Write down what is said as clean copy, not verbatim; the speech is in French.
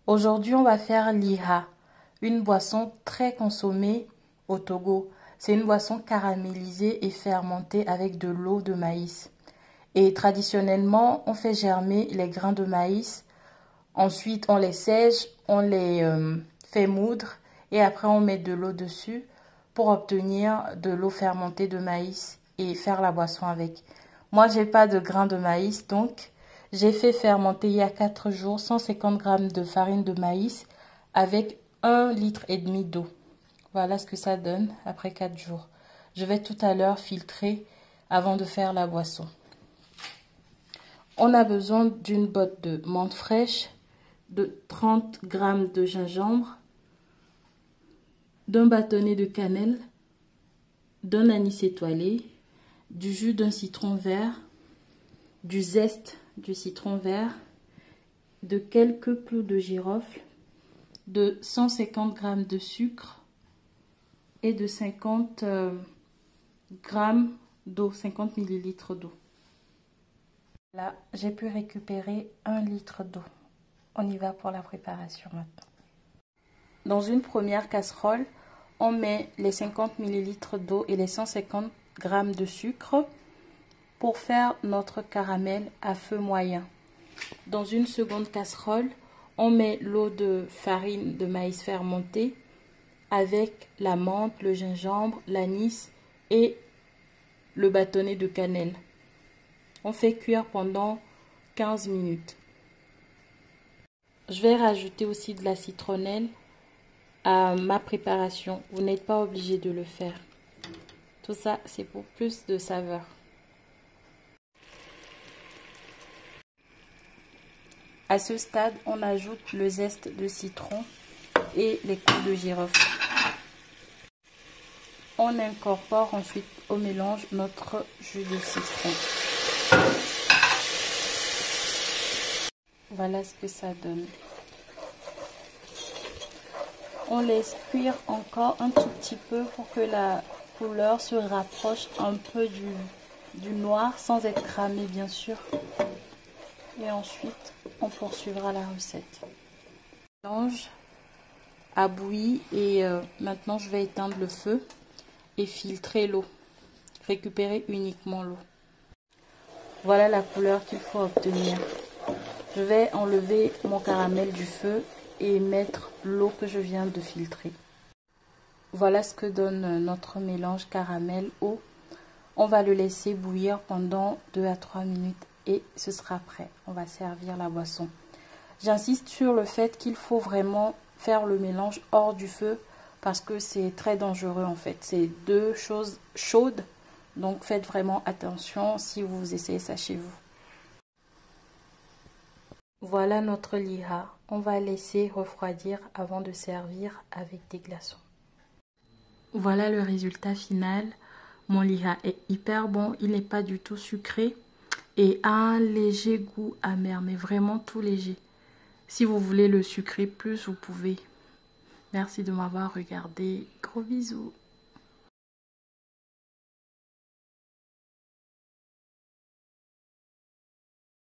Aujourd'hui, on va faire l'iha, une boisson très consommée au Togo. C'est une boisson caramélisée et fermentée avec de l'eau de maïs. Et traditionnellement, on fait germer les grains de maïs. Ensuite, on les sèche, on les fait moudre et après on met de l'eau dessus pour obtenir de l'eau fermentée de maïs et faire la boisson avec. Moi, j'ai pas de grains de maïs, donc j'ai fait fermenter il y a 4 jours 150 grammes de farine de maïs avec 1,5 litre d'eau. Voilà ce que ça donne après 4 jours. Je vais tout à l'heure filtrer avant de faire la boisson. On a besoin d'une botte de menthe fraîche, de 30 grammes de gingembre, d'un bâtonnet de cannelle, d'un anis étoilé, du jus d'un citron vert, du zeste du citron vert, de quelques clous de girofle, de 150 g de sucre et de 50 g d'eau, 50 ml d'eau. Là, j'ai pu récupérer 1 litre d'eau. On y va pour la préparation maintenant. Dans une première casserole, on met les 50 ml d'eau et les 150 g de sucre pour faire notre caramel à feu moyen. Dans une seconde casserole, on met l'eau de farine de maïs fermentée avec la menthe, le gingembre, l'anis et le bâtonnet de cannelle. On fait cuire pendant 15 minutes. Je vais rajouter aussi de la citronnelle à ma préparation. Vous n'êtes pas obligé de le faire. Tout ça, c'est pour plus de saveur. À ce stade, on ajoute le zeste de citron et les clous de girofle. On incorpore ensuite au mélange notre jus de citron. Voilà ce que ça donne. On laisse cuire encore un tout petit peu pour que la couleur se rapproche un peu du noir sans être cramé bien sûr. Et ensuite, on poursuivra la recette. Le mélange a bouilli et maintenant je vais éteindre le feu et filtrer l'eau. Récupérer uniquement l'eau. Voilà la couleur qu'il faut obtenir. Je vais enlever mon caramel du feu et mettre l'eau que je viens de filtrer. Voilà ce que donne notre mélange caramel-eau. On va le laisser bouillir pendant 2 à 3 minutes et ce sera prêt. On va servir la boisson. J'insiste sur le fait qu'il faut vraiment faire le mélange hors du feu parce que c'est très dangereux en fait. C'est deux choses chaudes, donc faites vraiment attention si vous essayez ça chez vous. Voilà notre liha. On va laisser refroidir avant de servir avec des glaçons. Voilà le résultat final. Mon liha est hyper bon. Il n'est pas du tout sucré et a un léger goût amer, mais vraiment tout léger. Si vous voulez le sucrer plus, vous pouvez. Merci de m'avoir regardé. Gros bisous.